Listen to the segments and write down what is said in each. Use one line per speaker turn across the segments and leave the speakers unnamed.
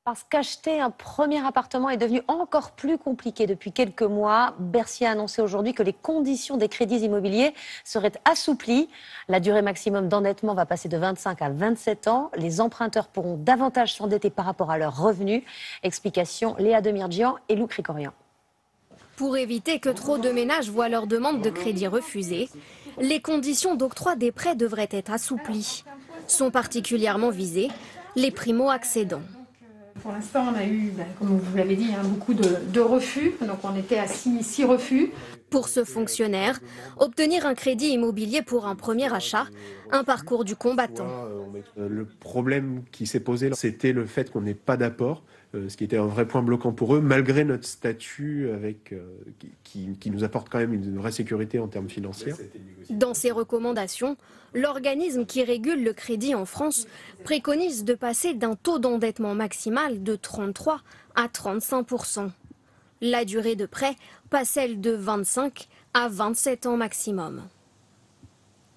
Parce qu'acheter un premier appartement est devenu encore plus compliqué depuis quelques mois. Bercy a annoncé aujourd'hui que les conditions des crédits immobiliers seraient assouplies. La durée maximum d'endettement va passer de 25 à 27 ans. Les emprunteurs pourront davantage s'endetter par rapport à leurs revenus. Explication Léa Demirjian et Lou Cricorian.
Pour éviter que trop de ménages voient leur demande de crédit refusée, les conditions d'octroi des prêts devraient être assouplies. Sont particulièrement visés les primo-accédants.
Pour l'instant, on a eu, comme vous l'avez dit, beaucoup de refus. Donc on était à 6 refus.
Pour ce fonctionnaire, obtenir un crédit immobilier pour un premier achat, un parcours du combattant.
Le problème qui s'est posé, c'était le fait qu'on n'ait pas d'apport, ce qui était un vrai point bloquant pour eux, malgré notre statut qui nous apporte quand même une vraie sécurité en termes financiers.
Dans ses recommandations, l'organisme qui régule le crédit en France préconise de passer d'un taux d'endettement maximal de 33 à 35%. La durée de prêt passe celle de 25 à 27 ans maximum.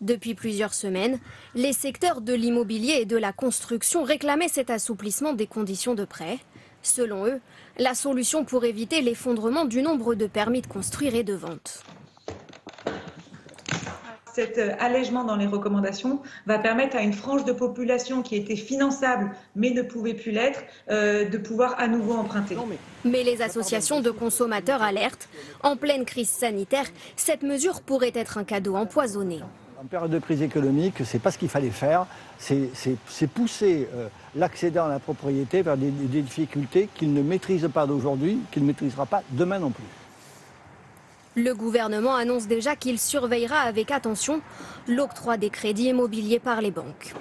Depuis plusieurs semaines, les secteurs de l'immobilier et de la construction réclamaient cet assouplissement des conditions de prêt. Selon eux, la solution pour éviter l'effondrement du nombre de permis de construire et de vente.
Cet allègement dans les recommandations va permettre à une frange de population qui était finançable mais ne pouvait plus l'être, de pouvoir à nouveau emprunter.
Mais les associations de consommateurs alertent. En pleine crise sanitaire, cette mesure pourrait être un cadeau empoisonné.
En période de crise économique, ce n'est pas ce qu'il fallait faire. C'est pousser l'accédant à la propriété vers des difficultés qu'il ne maîtrise pas d'aujourd'hui, qu'il ne maîtrisera pas demain non plus.
Le gouvernement annonce déjà qu'il surveillera avec attention l'octroi des crédits immobiliers par les banques.